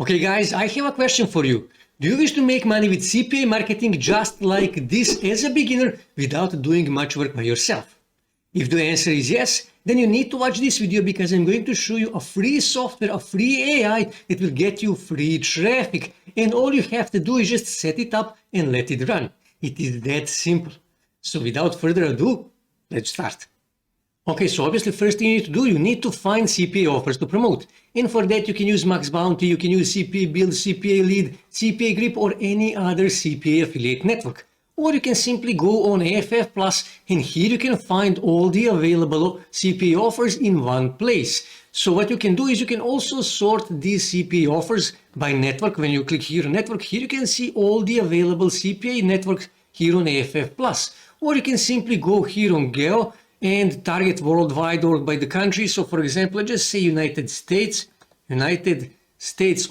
Okay guys, I have a question for you. Do you wish to make money with CPA marketing just like this as a beginner without doing much work by yourself? If the answer is yes, then you need to watch this video because I'm going to show you a free software, a free AI that will get you free traffic. And all you have to do is just set it up and let it run. It is that simple. So without further ado, let's start. Okay, so obviously first thing you need to do, you need to find CPA offers to promote. And for that you can use Max Bounty, you can use CPA Build, CPA Lead, CPA Grip or any other CPA affiliate network. Or you can simply go on AFF Plus and here you can find all the available CPA offers in one place. So what you can do is you can also sort these CPA offers by network. When you click here on network, here you can see all the available CPA networks here on AFF Plus. Or you can simply go here on Geo and target worldwide or by the country. So for example, let's just say United States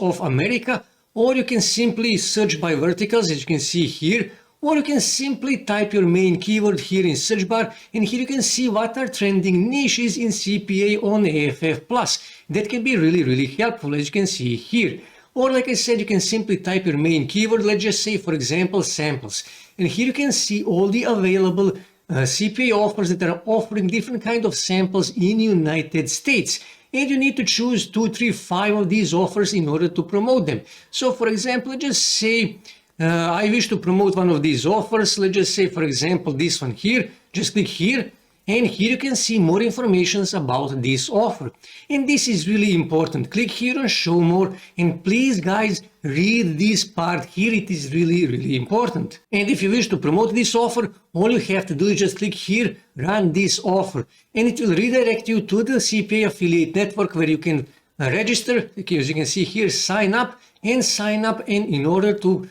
of America, or you can simply search by verticals as you can see here, or you can simply type your main keyword here in search bar and here you can see what are trending niches in CPA on AFF Plus. That can be really helpful as you can see here. Or like I said, you can simply type your main keyword, let's just say for example samples. And here you can see all the available CPA offers that are offering different kind of samples in United States. And you need to choose 2, 3, 5 of these offers in order to promote them. So for example, just say I wish to promote one of these offers. Let's just say for example this one here. Just click here and here you can see more information about this offer. And this is really important. Click here on show more and please guys read this part here. It is really important. And if you wish to promote this offer, all you have to do is just click here, run this offer, and it will redirect you to the CPA affiliate network where you can register. As you can see here, sign up and in order to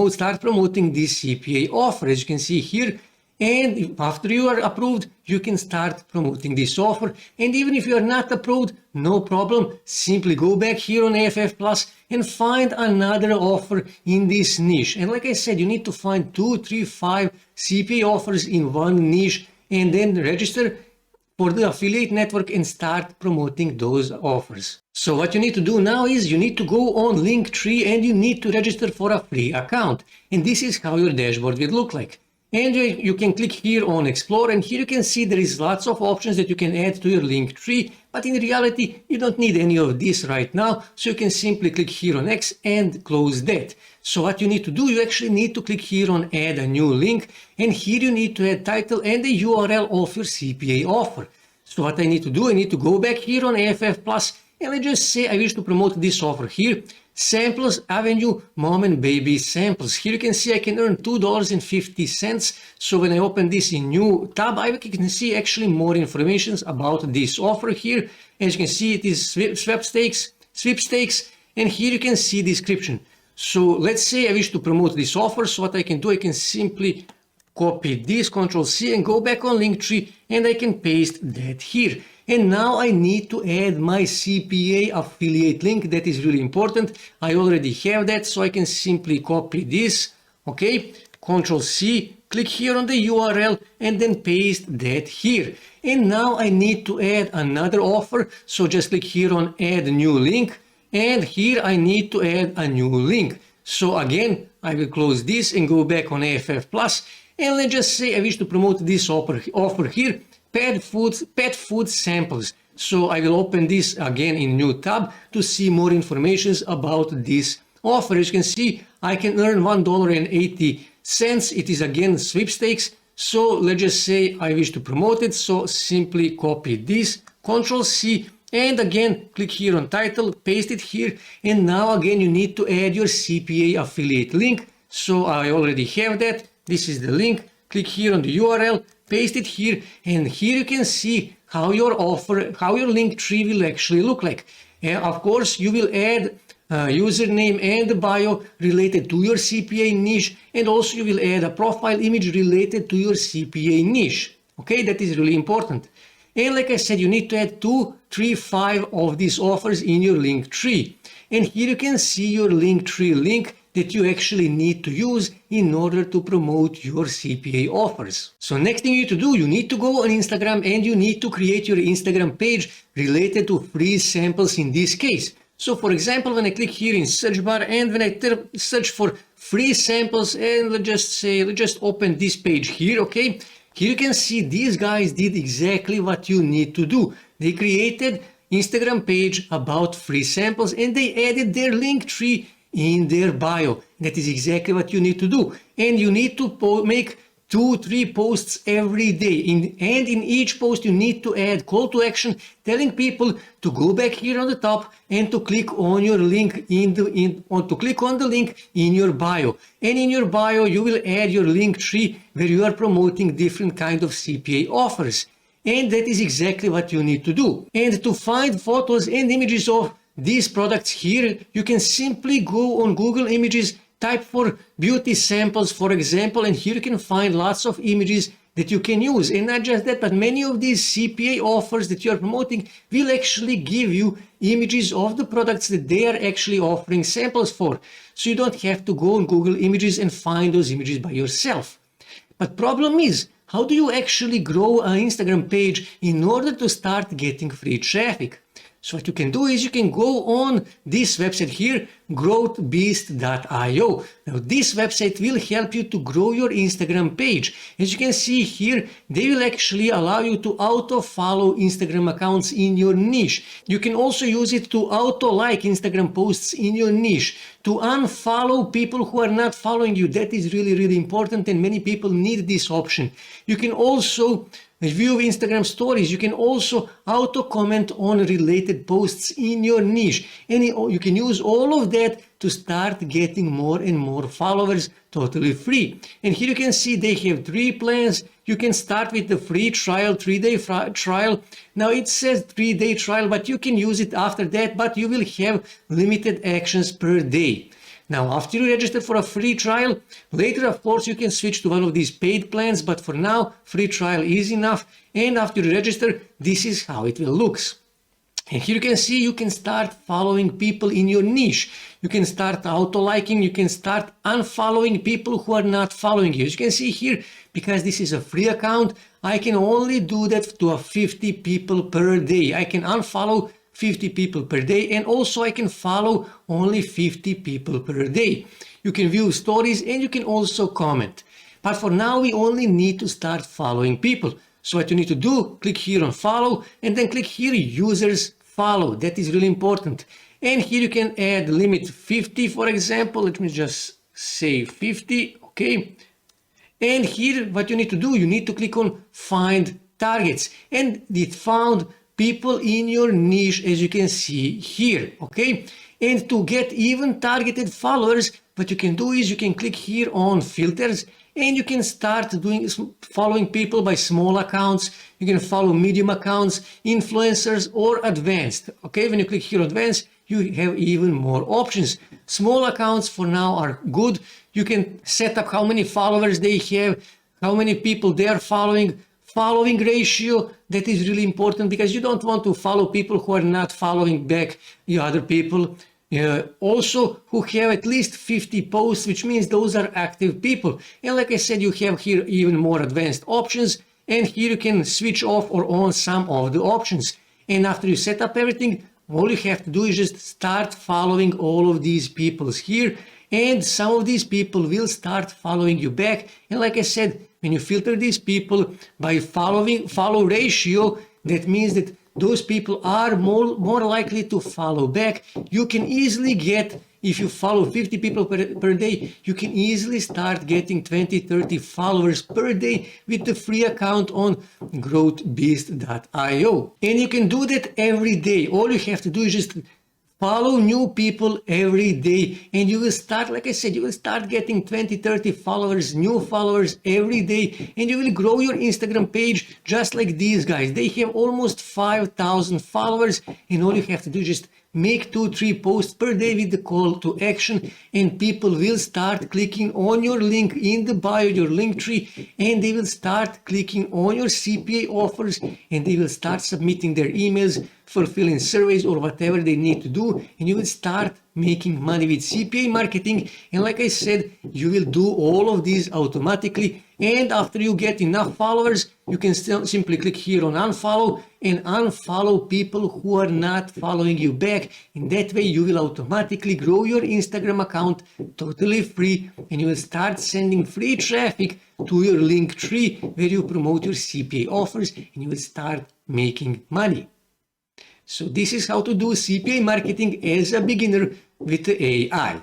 start promoting this CPA offer. As you can see here, and after you are approved, you can start promoting this offer. And even if you are not approved, no problem. Simply go back here on AFF Plus and find another offer in this niche. And like I said, you need to find 2, 3, 5 CPA offers in one niche and then register for the affiliate network and start promoting those offers. So what you need to do now is you need to go on Linktree and you need to register for a free account. And this is how your dashboard will look like. And you can click here on explore and here you can see there is lots of options that you can add to your Linktree, but in reality you don't need any of this right now, so you can simply click here on X and close that. So what you need to do, you actually need to click here on add a new link and here you need to add title and the URL of your CPA offer. So what I need to do, I need to go back here on AFF Plus and let's just say I wish to promote this offer here. Samples Avenue Mom and Baby Samples. Here you can see I can earn $2.50. So when I open this in new tab, I can see actually more information about this offer here. As you can see, it is sweepstakes, and here you can see description. So let's say I wish to promote this offer. So what I can do, I can simply copy this, Ctrl C, and go back on Linktree, and I can paste that here. And now I need to add my CPA affiliate link. That is really important. I already have that, so I can simply copy this, okay, Ctrl C, click here on the URL and then paste that here. And now I need to add another offer, so just click here on add new link and here I need to add a new link. So again, I will close this and go back on AFF Plus and let's just say I wish to promote this offer here. Pet food samples. So I will open this again in new tab to see more information about this offer. As you can see, I can earn $1.80. It is again sweepstakes. So let's just say I wish to promote it. So simply copy this, Ctrl C, and again click here on title, paste it here. And now again you need to add your CPA affiliate link. So I already have that. This is the link. Click here on the URL, paste it here, and here you can see how your link tree will actually look like. Of course, you will add username and bio related to your CPA niche, and also you will add a profile image related to your CPA niche. Okay, that is really important. And like I said, you need to add 2, 3, 5 of these offers in your link tree. And here you can see your Linktree link that you actually need to use in order to promote your CPA offers. So next thing you need to do, you need to go on Instagram and you need to create your Instagram page related to free samples in this case. So for example, when I click here in search bar and when I search for free samples, and let's just open this page here, okay? Here you can see these guys did exactly what you need to do. They created Instagram page about free samples and they added their link tree in their bio. That is exactly what you need to do. And you need to make 2-3 posts every day. And in each post you need to add call to action telling people to go back here on the top and to click on your link to click on the link in your bio. And in your bio you will add your link tree where you are promoting different kind of CPA offers. And that is exactly what you need to do. And to find photos and images of these products here, you can simply go on Google Images, type for beauty samples, for example, and here you can find lots of images that you can use. And not just that, but many of these CPA offers that you are promoting will actually give you images of the products that they are actually offering samples for. So you don't have to go on Google Images and find those images by yourself. But problem is, how do you actually grow an Instagram page in order to start getting free traffic? So what you can do is you can go on this website here, growthbeast.io. Now this website will help you to grow your Instagram page. As you can see here, they will actually allow you to auto-follow Instagram accounts in your niche. You can also use it to auto-like Instagram posts in your niche, to unfollow people who are not following you. That is really, really important and many people need this option. You can also view Instagram stories. You can also auto-comment on related posts in your niche. And you can use all of that to start getting more and more followers totally free. And here you can see they have 3 plans. You can start with the free trial, 3-day trial. Now it says 3-day trial, but you can use it after that, but you will have limited actions per day. Now, after you register for a free trial, later, of course, you can switch to one of these paid plans, but for now, free trial is enough. And after you register, this is how it will look. And here you can see you can start following people in your niche. You can start auto-liking, you can start unfollowing people who are not following you. As you can see here, because this is a free account, I can only do that to 50 people per day. I can unfollow 50 people per day, and also I can follow only 50 people per day. You can view stories and you can also comment. But for now, we only need to start following people. So what you need to do, click here on follow and then click here users follow. That is really important. And here you can add limit 50, for example. Let me just say 50, okay. And here what you need to do, you need to click on find targets, and it found people in your niche, as you can see here, okay? And to get even targeted followers, what you can do is you can click here on filters and you can start following people by small accounts. You can follow medium accounts, influencers, or advanced, okay? When you click here advanced, you have even more options. Small accounts for now are good. You can set up how many followers they have, how many people they are following ratio. That is really important because you don't want to follow people who are not following back the other people. Also who have at least 50 posts, which means those are active people. And like I said, you have here even more advanced options, and here you can switch off or on some of the options. And after you set up everything, all you have to do is just start following all of these people here, and some of these people will start following you back. And like I said, when you filter these people by follow ratio, that means that those people are more likely to follow back. You can easily get, if you follow 50 people per day, you can easily start getting 20-30 followers per day with the free account on growthbeast.io. And you can do that every day. All you have to do is just follow new people every day, and you will start, like I said, you will start getting 20-30 followers, new followers every day, and you will grow your Instagram page just like these guys. They have almost 5,000 followers, and all you have to do is just make 2-3 posts per day with the call to action, and people will start clicking on your link in the bio, your link tree, and they will start clicking on your CPA offers, and they will start submitting their emails fulfilling surveys or whatever they need to do, and you will start making money with CPA marketing. And like I said, you will do all of these automatically, and after you get enough followers, you can still simply click here on unfollow and unfollow people who are not following you back. In that way, you will automatically grow your Instagram account totally free, and you will start sending free traffic to your link tree where you promote your CPA offers, and you will start making money. So this is how to do CPA marketing as a beginner with AI.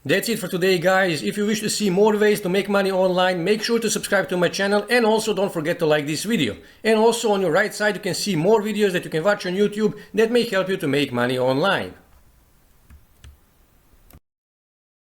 That's it for today, guys. If you wish to see more ways to make money online, make sure to subscribe to my channel, and also don't forget to like this video. And also on your right side, you can see more videos that you can watch on YouTube that may help you to make money online.